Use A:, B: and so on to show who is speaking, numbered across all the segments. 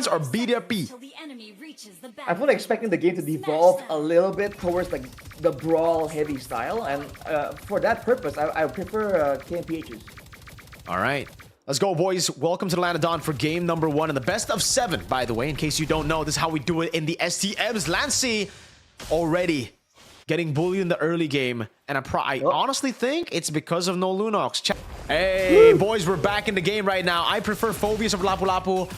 A: Philippines or BTRP?
B: I'm fully expecting the game to devolve a little bit towards like the brawl heavy style, and for that purpose, I prefer KMPHs.
A: All right. Let's go, boys. Welcome to the Land of Dawn for game number 1 and the best of 7, by the way. In case you don't know, this is how we do it in the STMs. Lancy already getting bullied in the early game. And I honestly think it's because of no Lunox. Hey, boys, we're back in the game right now. I prefer Phobius over Lapu Lapu.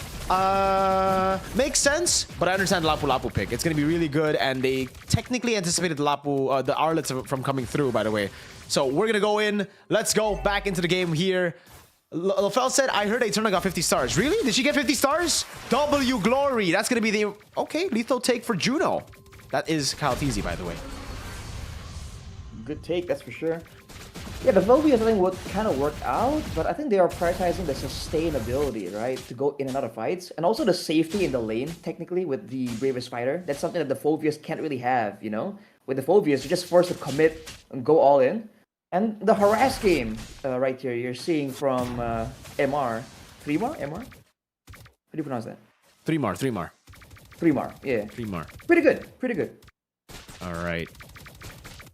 A: Makes sense, but I understand the Lapu Lapu pick. It's going to be really good, and they technically anticipated the Lapu, the Arlets from coming through, by the way. So we're going to go in. Let's go back into the game here. Lafel said, I heard Eternal got 50 stars. Really? Did she get 50 stars? W Glory. That's going to be the... Okay, lethal take for Juno. That is Kyle Teasy, by the way.
B: Good take, that's for sure. Yeah, the Phobias, I think, would kind of work out, but I think they are prioritizing the sustainability, right? To go in and out of fights. And also the safety in the lane, technically, with the Bravest Fighter. That's something that the Phobias can't really have, you know? With the Phobias, you're just forced to commit and go all in. And the harass game right here, you're seeing from MR. 3mar? MR? How do you pronounce that?
A: 3mar.
B: 3mar, yeah.
A: 3mar.
B: Pretty good, pretty good.
A: All right.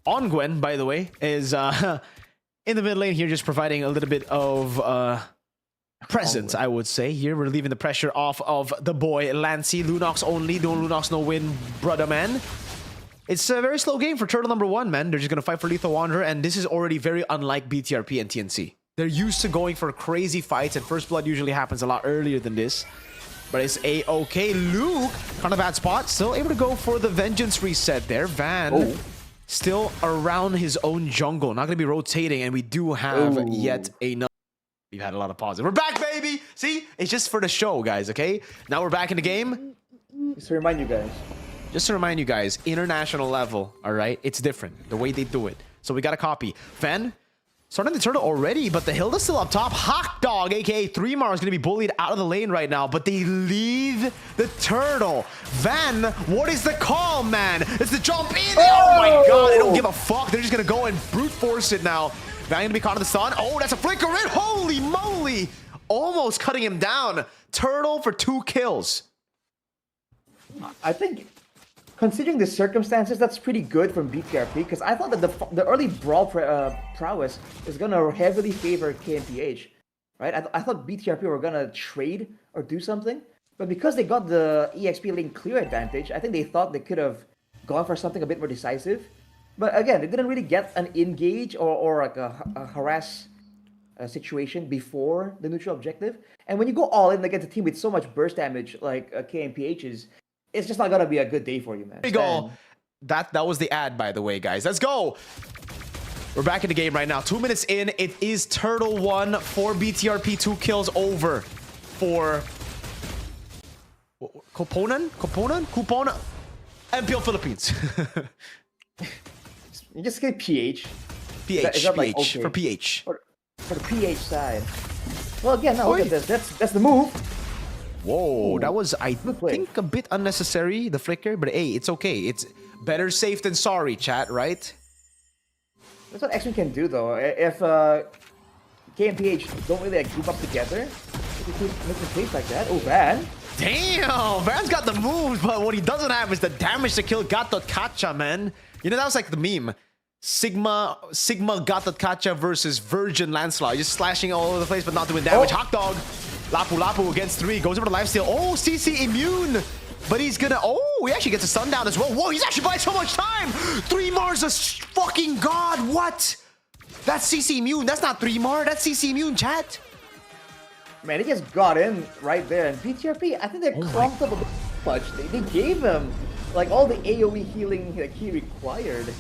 A: Ongwen, by the way, is in the mid lane here, just providing a little bit of presence, I would say. Here, we're leaving the pressure off of the boy, Lancy. Lunox only. No Lunox, no win, brother, man. It's a very slow game for Turtle number 1, man. They're just going to fight for Lethal Wanderer, and this is already very unlike BTRP and TNC. They're used to going for crazy fights, and First Blood usually happens a lot earlier than this. But it's a-okay. Luke, kind of bad spot. Still able to go for the Vengeance reset there. Van, still around his own jungle. Not going to be rotating, and we do have yet another. We've had a lot of pauses. We're back, baby! See? It's just for the show, guys, okay? Now we're back in the game.
B: Just to remind you guys.
A: Just to remind you guys, international level, all right? It's different, the way they do it. So we got a copy. Fen, starting the turtle already, but the Hilda's still up top. Hawk Dog, a.k.a. 3mar, is going to be bullied out of the lane right now, but they leave the turtle. Van, what is the call, man? It's the jump in. Oh my god, they don't give a fuck. They're just going to go and brute force it now. Van going to be caught in the sun. Oh, that's a flicker in. Holy moly. Almost cutting him down. Turtle for 2 kills.
B: I think, considering the circumstances, that's pretty good from BTRP, because I thought that the early brawl prowess is going to heavily favor KMPH, right? I thought BTRP were going to trade or do something, but because they got the EXP lane clear advantage, I think they thought they could have gone for something a bit more decisive. But again, they didn't really get an engage or like a harass situation before the neutral objective. And when you go all in against a team with so much burst damage like KMPH's, it's just not gonna be a good day for you, man.
A: There you go. That was the ad, by the way, guys. Let's go. We're back in the game right now. 2 minutes in. It is Turtle 1 for BTRP. 2 kills over for Koponan? MPL Philippines.
B: You just get PH.
A: PH.
B: Like, okay.
A: For PH.
B: For the PH side. Well, again, now look at this. That's the move.
A: Whoa, that was, I think, a bit unnecessary, the flicker, but hey, it's okay. It's better safe than sorry, chat, right?
B: That's what X-Men can do, though. If KMPH don't really like, group up together, they can make mistakes like that. Oh, Van.
A: Damn, Van's got the moves, but what he doesn't have is the damage to kill Gatot Kacha, man. You know, that was like the meme. Sigma Gatot Kacha versus Virgin Lancelot. Just slashing all over the place, but not doing damage. Hawk Dog. Lapu Lapu against 3, goes over to lifesteal. Oh, CC immune, but he's gonna, he actually gets a sundown as well. Whoa, he's actually buying so much time. 3mar's a fucking god. What? That's CC immune. That's not 3mar. That's CC immune, chat.
B: Man, he just got in right there. And BTRP, I think they clonked up a bit much. They gave him like all the AoE healing that he required.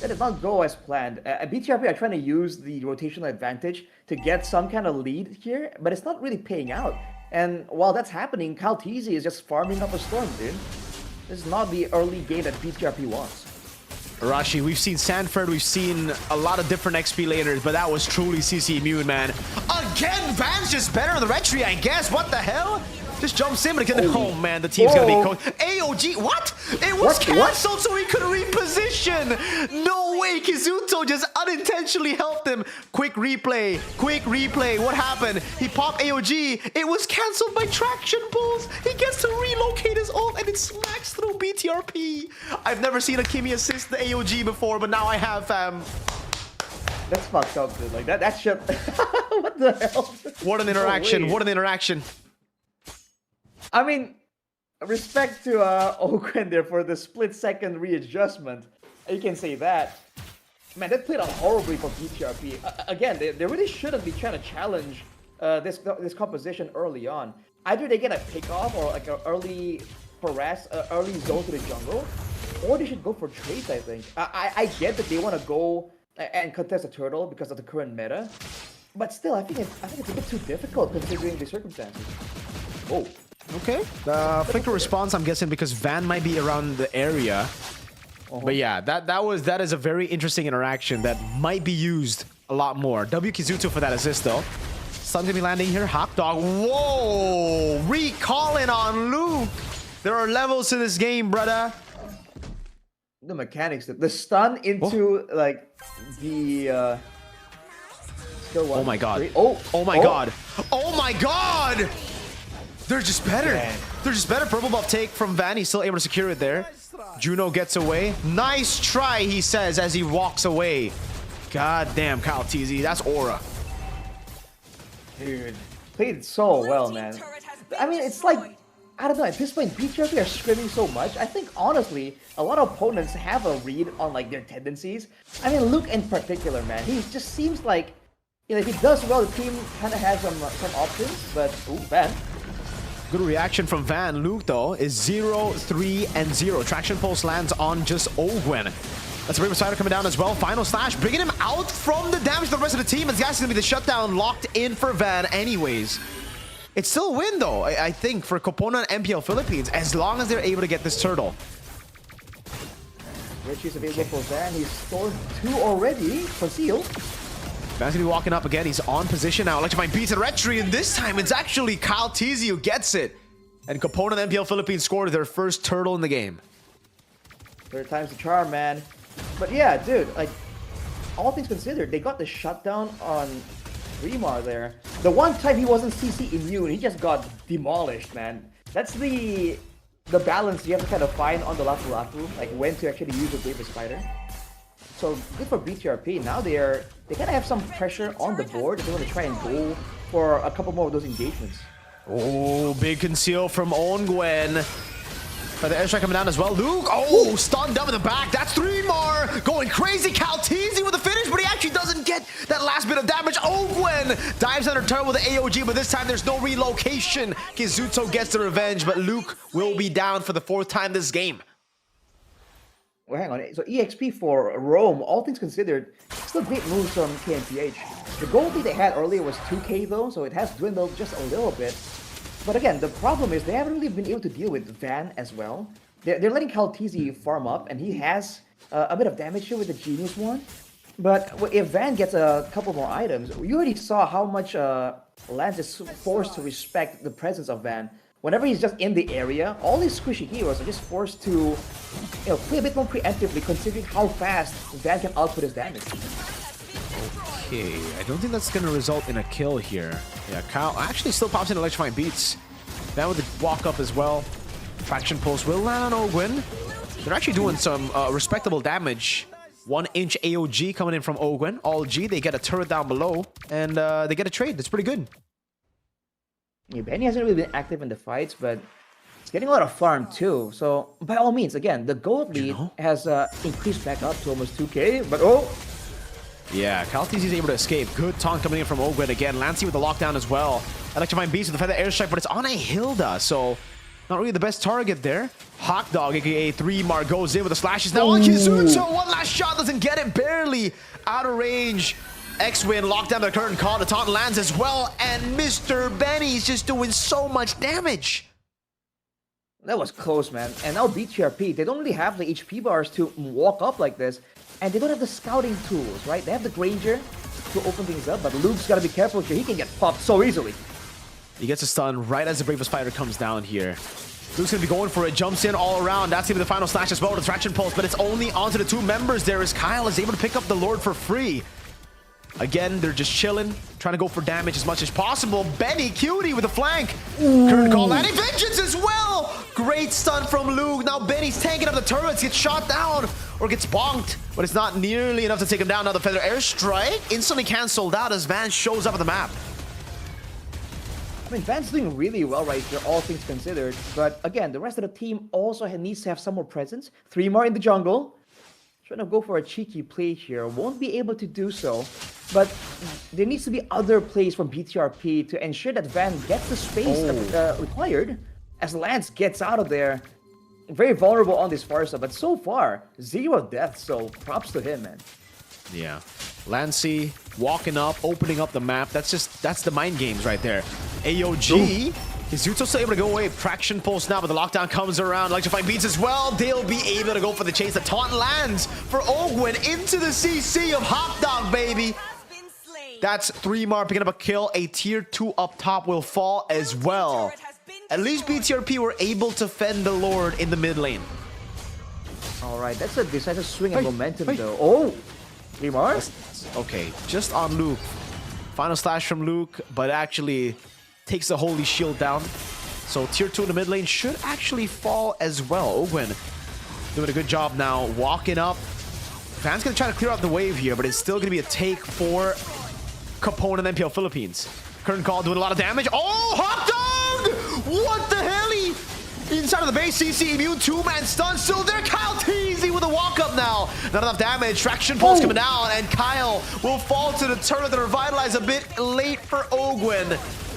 B: That did not go as planned. BTRP are trying to use the rotational advantage to get some kind of lead here, but it's not really paying out. And while that's happening, Kyle Teasy is just farming up a storm, dude. This is not the early game that BTRP wants.
A: Rashi, we've seen Sanford, we've seen a lot of different XP laners, but that was truly CC immune, man. Again, Van's just better in the red tree, I guess. What the hell? Just jumps in, but again, oh man, the team's gonna be coached. AOG, what? It was cancelled so he could reposition. No way, Kizuto just unintentionally helped him. Quick replay, what happened? He popped AOG. It was cancelled by traction pulls. He gets to it smacks through BTRP. I've never seen a Kimmy assist the AOG before, but now I have, fam.
B: That's fucked up, dude. Like that shit. What the hell?
A: What an interaction. What an interaction.
B: I mean, respect to Ogwen there for the split-second readjustment. You can say that. Man, that played out horribly for BTRP. Again, they really shouldn't be trying to challenge this composition early on. Either they get a pick-off or like an early harass, early zone to the jungle, or they should go for trades, I think. I get that they want to go and contest a turtle because of the current meta, but still, I think it's a bit too difficult considering the circumstances. Oh.
A: Okay. Flicker response, I'm guessing because Van might be around the area. But yeah, that is a very interesting interaction that might be used a lot more. W Kizuto for that assist though. Sun's gonna be landing here. Hot dog. Whoa! Recalling on Luke. There are levels to this game, brother.
B: The mechanics, the stun into like the still one.
A: Oh my god.
B: Oh
A: my god. Oh my god! They're just better.
B: Man.
A: They're just better. Purple buff take from Van. He's still able to secure it there. Juno gets away. Nice try, he says as he walks away. God damn, Kyle TZ. That's aura.
B: Dude, played so well, man. I mean, it's like, I don't know, at this point, BTRP are screaming so much. I think, honestly, a lot of opponents have a read on, like, their tendencies. I mean, Luke in particular, man, he just seems like, you know, if he does well, the team kind of has some options, but, ooh, Van.
A: Good reaction from Van. Luke, though, is 0, 3, and 0. Traction Pulse lands on just Ogwen. That's a Brave Spider coming down as well. Final Slash, bringing him out from the damage to the rest of the team. This guy's going to be the shutdown locked in for Van anyways. It's still a win, though, I think, for Copona and MPL Philippines, as long as they're able to get this turtle.
B: Richie's available for Van. He's scored 2 already for Seal.
A: Van's gonna be walking up again. He's on position now. Electrifying beats and red tree, and this time it's actually Kyle TZ who gets it. And Copona and MPL Philippines scored their first turtle in the game.
B: Third time's the charm, man. But yeah, dude, like, all things considered, they got the shutdown on Remar there. The one time he wasn't CC immune, he just got demolished, man. That's the balance you have to kind of find on the Lafu Lafu, like when to actually use a Brave Spider. So good for BTRP. Now they kind of have some pressure on the board. They want to try and go for a couple more of those engagements.
A: Oh, big conceal from Ongwen. But the airstrike coming down as well. Luke, oh, stunned up in the back. That's 3 more. Going crazy. Kyle TZ with the finish, but he actually doesn't get that last bit of damage. Ongwen dives under turn with the AOG, but this time there's no relocation. Kizuto gets the revenge, but Luke will be down for the 4th time this game.
B: Well, hang on. So EXP for Rome, all things considered, still great moves from KNPH. The gold lead they had earlier was 2k though, so it has dwindled just a little bit. But again, the problem is they haven't really been able to deal with Van as well. They're letting Kyle TZ farm up, and he has a bit of damage here with the Genius one. But if Van gets a couple more items, you already saw how much Lance is forced to respect the presence of Van. Whenever he's just in the area, all these squishy heroes are just forced to, play a bit more preemptively, considering how fast Van can output his damage.
A: Okay, I don't think that's going to result in a kill here. Yeah, Kyle actually still pops in electrifying beats. Van with the walk up as well. Traction Pulse will land on Ogwen. They're actually doing some respectable damage. 1-inch AOG coming in from Ogwen. All G, they get a turret down below, and they get a trade. That's pretty good.
B: Yeah, Benny hasn't really been active in the fights, but it's getting a lot of farm too. So, by all means, again, the gold lead has increased back up to almost 2k, but
A: yeah, Kyle TZ is able to escape. Good taunt coming in from Ogwen again. Lancey with the lockdown as well. Electrifying Beast with the feather airstrike, but it's on a Hilda, so not really the best target there. Hawk Dog, aka 3-Mar, goes in with the slashes. Now on Kizuto, one last shot, doesn't get it, barely out of range. X-Win locked down the curtain call. The taunt lands as well, and Mr. Benny's just doing so much damage.
B: That was close, man. And now BTRP, they don't really have the HP bars to walk up like this, and they don't have the scouting tools, right? They have the Granger to open things up, but Luke's got to be careful here. He can get popped so easily.
A: He gets a stun right as the Brave Spider comes down here. Luke's going to be going for it, jumps in all around. That's going to be the final slash as well with the Traction Pulse, but it's only onto the 2 members there as Kyle is able to pick up the Lord for free. Again, they're just chilling, trying to go for damage as much as possible. Benny, cutie with a flank. Current call, landing vengeance as well. Great stun from Luke. Now Benny's tanking up the turrets, gets shot down or gets bonked, but it's not nearly enough to take him down. Now the feather airstrike instantly canceled out as Van shows up on the map.
B: I mean, Van's doing really well right here, all things considered. But again, the rest of the team also needs to have some more presence. 3 more in the jungle. Trying to go for a cheeky play here. Won't be able to do so. But there needs to be other plays from BTRP to ensure that Van gets the space required as Lance gets out of there. Very vulnerable on this Farsa, but so far, 0 deaths, so props to him, man.
A: Yeah. Lancey walking up, opening up the map. That's the mind games right there. AOG. Is Zuto still able to go away? Traction pulse now, but the lockdown comes around. Electrifying beats as well. They'll be able to go for the chase. The taunt lands for Ogwen into the CC of Hot Dog, baby. That's 3mar picking up a kill. A tier 2 up top will fall as well. At least BTRP were able to fend the Lord in the mid lane.
B: All right, that's a decisive swing and momentum, though. Oh, 3mar?
A: Okay, just on Luke. Final slash from Luke, but actually takes the Holy Shield down. So tier 2 in the mid lane should actually fall as well. Ogwen doing a good job now, walking up. Van's gonna try to clear out the wave here, but it's still gonna be a take for Capone and NPL Philippines. Current call doing a lot of damage. Oh, Hot Dog! What the hell? Inside of the base, CC immune, 2-man stun still there. Kyle Teasy with a walk up now. Not enough damage. Traction pulse coming down, and Kyle will fall to the turret to revitalize a bit late for Ogwen.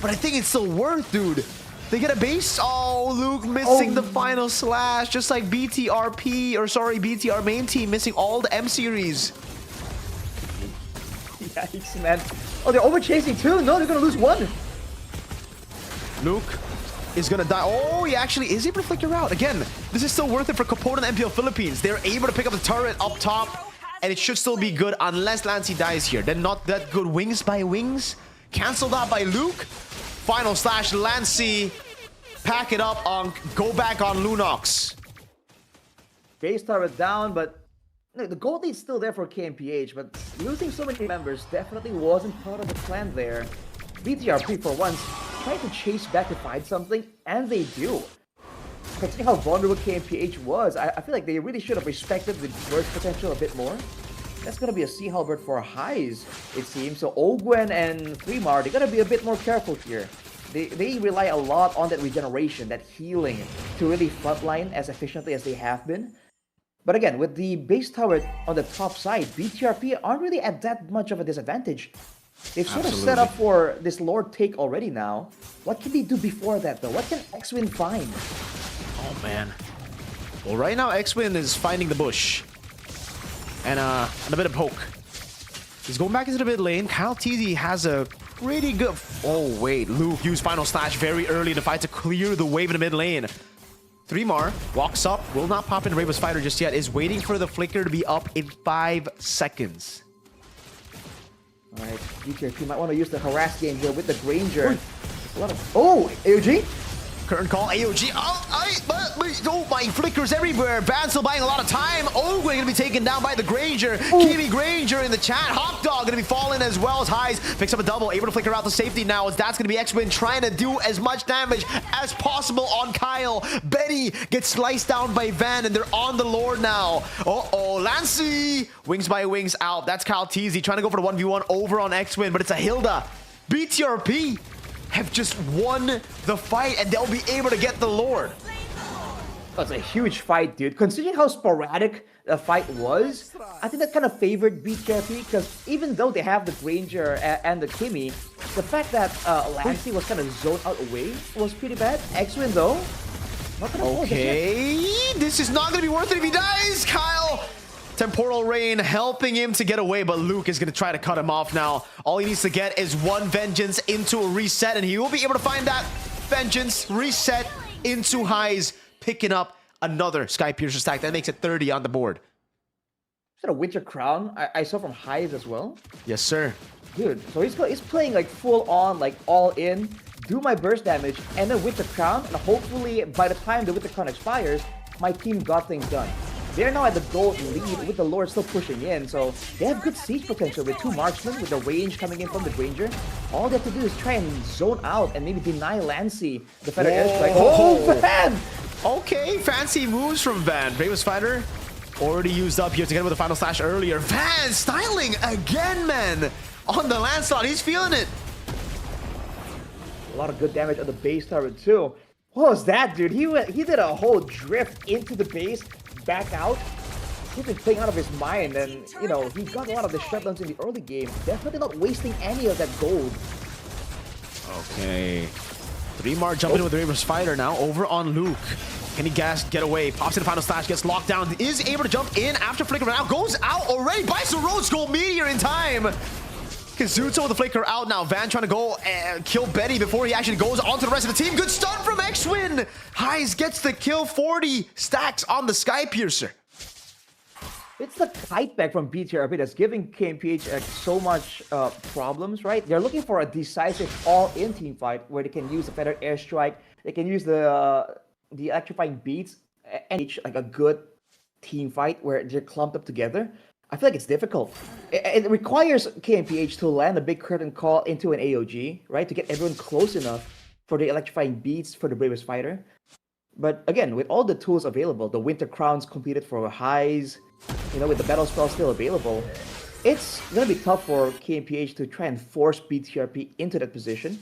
A: But I think it's still worth, dude. They get a base. Oh, Luke missing the final slash, just like BTRP, or sorry, BTR main team missing all the M series.
B: Yikes, man. Oh, they're over chasing too. No, they're gonna lose 1.
A: Luke is gonna die. Oh, he actually is able to flicker out. Again, this is still worth it for Capone and MPL Philippines. They're able to pick up the turret up top, and it should still be good unless Lancey dies here. Then not that good. Wings by wings. Cancelled out by Luke. Final slash, Lancey. Pack it up on, go back on Lunox.
B: Base turret down, but the gold lead's still there for KMPH, but losing so many members definitely wasn't part of the plan there. BTRP for once tried to chase back to find something, and they do. Considering how vulnerable KMPH was, I feel like they really should have respected the burst potential a bit more. That's gonna be a Sea Halberd for highs, it seems. So Ogwen and 3mar, they gotta be a bit more careful here. They rely a lot on that regeneration, that healing, to really frontline as efficiently as they have been. But again, with the base tower on the top side, BTRP aren't really at that much of a disadvantage. They've sort of set up for this Lord take already now. What can they do before that, though? What can X-Win find?
A: Oh, man. Well, right now, X-Win is finding the bush. And a bit of poke. He's going back into the mid lane. Kyle TZ has a pretty good... Oh, wait. Luke used Final Slash very early in the fight to clear the wave in the mid lane. 3mar walks up, will not pop in Raven's Fighter just yet, is waiting for the flicker to be up in 5 seconds.
B: Alright, BTRP might want to use the harass game here with the Granger. A lot of... Oh, AOG?
A: Current call, AOG. Oh, my flickers everywhere. Van still buying a lot of time. Oh, we're going to be taken down by the Granger. Kiwi Granger in the chat. Hot Dog going to be falling as well as Highs. Picks up a double. Able to flicker out the safety now as that's going to be X-Win trying to do as much damage as possible on Kyle. Betty gets sliced down by Van and they're on the Lord now. Uh-oh, Lancey. Wings by wings out. That's Kyle TZ trying to go for the 1v1 over on X-Win, but it's a Hilda. BTRP have just won the fight and they'll be able to get the Lord.
B: That's a huge fight, dude. Considering how sporadic the fight was, I think that kind of favored BTRP because even though they have the Granger and the Kimmy, the fact that Lancey was kind of zoned out away was pretty bad. X-Win though, not gonna hold
A: this is not gonna be worth it if he dies. Kyle, Temporal Rain helping him to get away, but Luke is going to try to cut him off now. All he needs to get is one Vengeance into a reset, and he will be able to find that Vengeance reset into Highs, picking up another Sky Piercer stack. That makes it 30 on the board.
B: Is that a Winter Crown? I saw from Highs as well.
A: Yes, sir.
B: Dude, so he's playing like full on, like all in, do my burst damage, and then Winter Crown, and hopefully by the time the Winter Crown expires, my team got things done. They're now at the gold lead with the Lord still pushing in, so they have good siege potential with 2 marksmen with the range coming in from the Ranger. All they have to do is try and zone out and maybe deny Lancy the Feather airstrike. Oh, Van!
A: Okay, fancy moves from Van. Bravest Fighter already used up here to get with the final slash earlier. Van styling again, man, on the landslide. He's feeling it.
B: A lot of good damage on the base turret too. What was that, dude? He did a whole drift into the base, back out. He's been playing out of his mind, and you know he got a lot of the shutdowns in the early game. Definitely not wasting any of that gold.
A: Okay, 3mar jumping with the Bravest Fighter now over on Luke. Can he get away? Pops in the final slash, gets locked down. Is able to jump in after flicker now. Goes out already. Buys the Rose Gold Meteor in time. Kazuto with the flicker out now. Van trying to go and kill Betty before he actually goes on to the rest of the team. Good stun from X-Win. Heis gets the kill. 40 stacks on the Sky Piercer.
B: It's the kite back from BTRP that's giving KMPH so much problems, right? They're looking for a decisive all-in team fight where they can use the Feather airstrike. They can use the electrifying beats and reach like a good team fight where they're clumped up together. I feel like it's difficult. It requires KMPH to land a big curtain call into an AOG, right? To get everyone close enough for the electrifying beats for the Bravest Fighter. But again, with all the tools available, the Winter Crowns completed for Heis, you know, with the Battle Spell still available, it's going to be tough for KMPH to try and force BTRP into that position.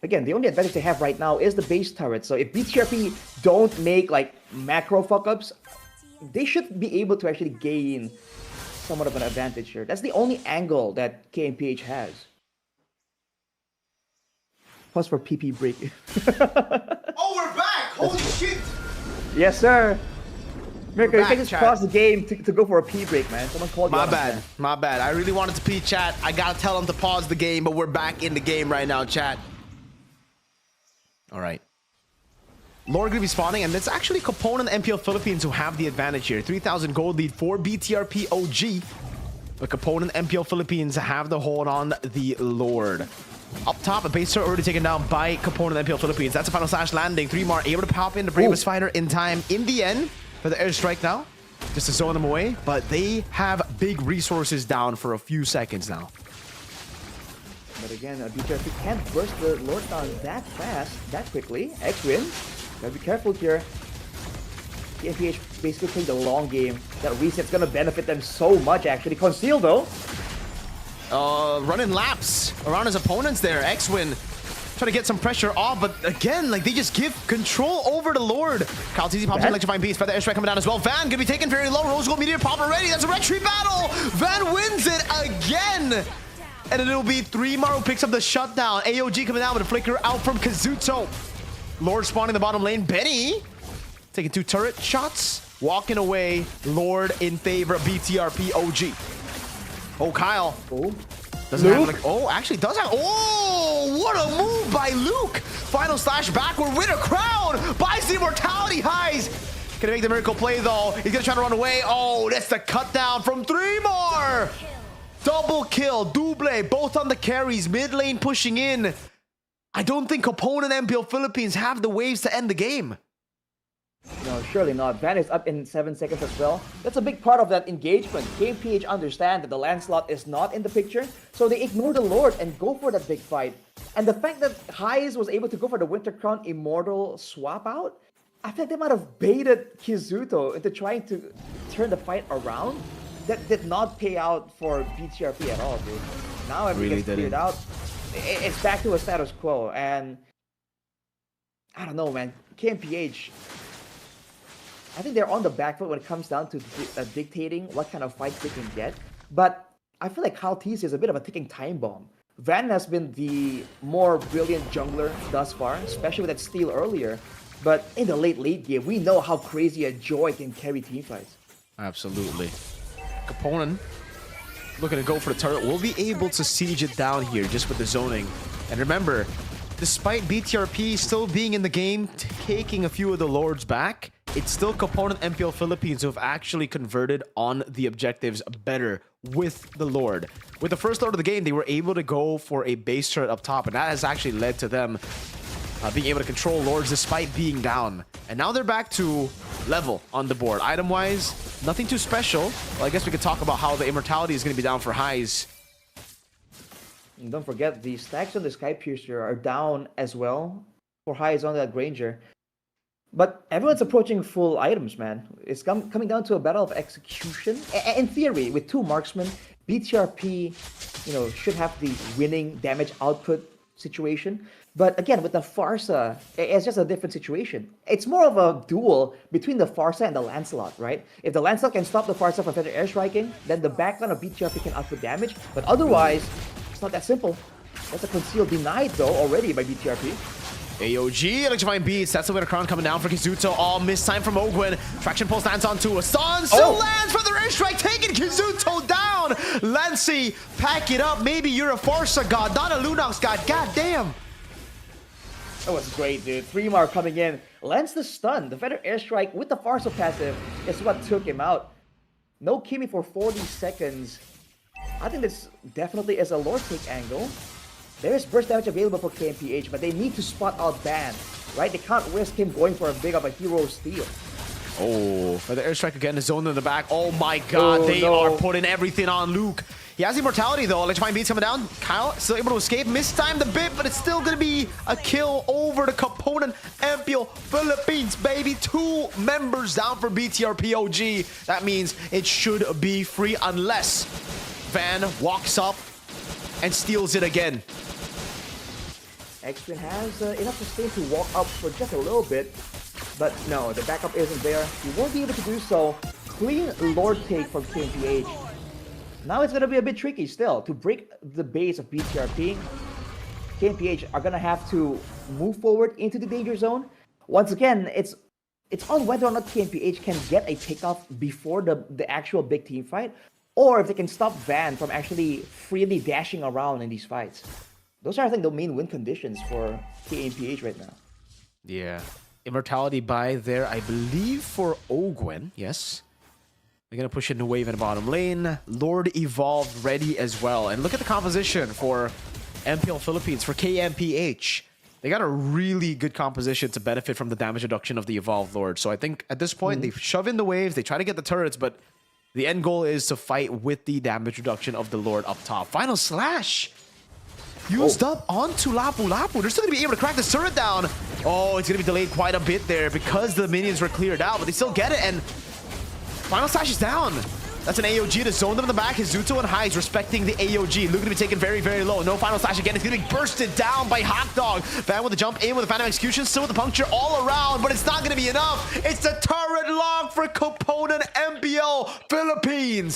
B: Again, the only advantage they have right now is the base turret. So if BTRP don't make like macro fuck-ups, they should be able to actually gain somewhat of an advantage here. That's the only angle that KMPH has. Pause for PP break.
A: Oh, we're back! Holy shit!
B: Yes, sir. Mirko, you
A: back,
B: can just
A: chat.
B: pause the game to go for a pee break, man. Someone called you.
A: My
B: out on
A: bad.
B: that.
A: My bad. I really wanted to pee, chat. I gotta tell them to pause the game, but we're back in the game right now, chat. All right. Lord gonna be spawning, and it's actually Capone and MPL Philippines who have the advantage here. 3,000 gold lead for BTRP OG. But Capone and MPL Philippines have the hold on the Lord. Up top, a base turret already taken down by Capone and MPL Philippines. That's a final slash landing. 3mar able to pop in the Bravest Fighter in time. In the end, for the airstrike now, just to zone them away. But they have big resources down for a few seconds now.
B: But again, BTRP can't burst the Lord down that fast, that quickly. X-Win, gotta be careful here. KMPH basically playing the long game. That reset's gonna benefit them so much, actually. Conceal, though.
A: Running laps around his opponents there. X-Win trying to get some pressure off, but again, like, they just give control over the Lord. Kyle TZ pops in electrifying beast. Feather airstrike coming down as well. Van gonna be taken very low. Rose Gold Meteor pop already. That's a retreat battle. Van wins it again. And then it'll be 3mar who picks up the shutdown. AOG coming out with a flicker out from Kazuto. Lord spawning the bottom lane. Benny taking 2 turret shots. Walking away. Lord in favor of BTRP OG. Oh, Kyle.
B: Oh.
A: Doesn't have like, oh, actually does have. Oh, what a move by Luke. Final slash backward. Winner crown. Buys the immortality. Heis. Gonna make the miracle play though. He's gonna try to run away. Oh, that's the cut down from 3mar. Double kill, double, both on the carries, mid lane pushing in. I don't think Capone and MPL Philippines have the waves to end the game.
B: No, surely not. Van is up in 7 seconds as well. That's a big part of that engagement. KMPH understand that the land slot is not in the picture, so they ignore the Lord and go for that big fight. And the fact that Heis was able to go for the Winter Crown Immortal swap out, I think they might have baited Kizuto into trying to turn the fight around. That did not pay out for BTRP at all, dude. Now everything gets cleared out. It's back to a status quo, and I don't know, man. KMPH, I think they're on the back foot when it comes down to dictating what kind of fights they can get. But I feel like Kyle TC is a bit of a ticking time bomb. Van has been the more brilliant jungler thus far, especially with that steal earlier. But in the late game, we know how crazy a Joy can carry teamfights.
A: Absolutely. Capone looking to go for the turret. Will be able to siege it down here just with the zoning. And remember, despite BTRP still being in the game, taking a few of the Lords back, it's still Capone and MPL Philippines who have actually converted on the objectives better with the Lord. With the first Lord of the game, they were able to go for a base turret up top, and that has actually led to them being able to control Lords despite being down. And now they're back to level on the board. Item-wise, nothing too special. Well, I guess we could talk about how the immortality is going to be down for highs.
B: And don't forget, the stacks on the Sky Piercer are down as well for highs on that Granger. But everyone's approaching full items, man. It's coming down to a battle of execution. In theory, with 2 marksmen, BTRP, should have the winning damage output situation. But again, with the Farsa, it's just a different situation. It's more of a duel between the Farsa and the Lancelot, right? If the Lancelot can stop the Farsa from feather airstriking, then the backline of BTRP can output damage. But otherwise, it's not that simple. That's a conceal denied, though, already by BTRP.
A: AOG, electrifying beats. That's the winner crown coming down for Kizuto. All missed time from Ogwen. Traction pulse lands onto a stun. Still lands for the airstrike, taking Kizuto down. Lancy, pack it up. Maybe you're a Forza god, not a Lunox god. God damn.
B: That was great, dude. 3 more coming in. Lands the stun. The feather airstrike with the Farsa passive is what took him out. No Kimi for 40 seconds. I think this definitely is a Lord take angle. There is burst damage available for KMPH, but they need to spot out Ban, right? They can't risk him going for a big of a hero steal.
A: Oh, for the airstrike again, the zone in the back. Oh my god, they are putting everything on Luke. He has immortality though. Electrifying beats coming down. Kyle still able to escape. Mistimed a bit, but it's still going to be a kill over the component. Ampule Philippines, baby. 2 members down for BTRP OG. That means it should be free unless Van walks up and steals it again.
B: X-Twin has enough sustain to walk up for just a little bit, but no, the backup isn't there. He won't be able to do so. Clean Lord take from KMPH. Now it's going to be a bit tricky still to break the base of BTRP. KMPH are going to have to move forward into the danger zone. Once again, it's on whether or not KMPH can get a takeoff before the actual big team fight, or if they can stop Van from actually freely dashing around in these fights. Those are, I think, the main win conditions for KMPH right now.
A: Yeah. Immortality by there, I believe, for Ogwen. Yes. They're going to push in the wave in the bottom lane. Lord Evolved ready as well. And look at the composition for MPL Philippines, for KMPH. They got a really good composition to benefit from the damage reduction of the Evolved Lord. So I think at this point, they shove in the waves, they try to get the turrets, but the end goal is to fight with the damage reduction of the Lord up top. Final Slash! Used up onto Lapu Lapu. They're still going to be able to crack this turret down. Oh, it's going to be delayed quite a bit there because the minions were cleared out, but they still get it, and Final Slash is down. That's an AOG to zone them in the back. Hizuto and Highs respecting the AOG. Luke going to be taken very, very low. No Final Slash again. It's going to be bursted down by Hot Dog. Van with the jump in with the Phantom Execution. Still with the puncture all around, but it's not going to be enough. It's the turret lock for component MPL Philippines.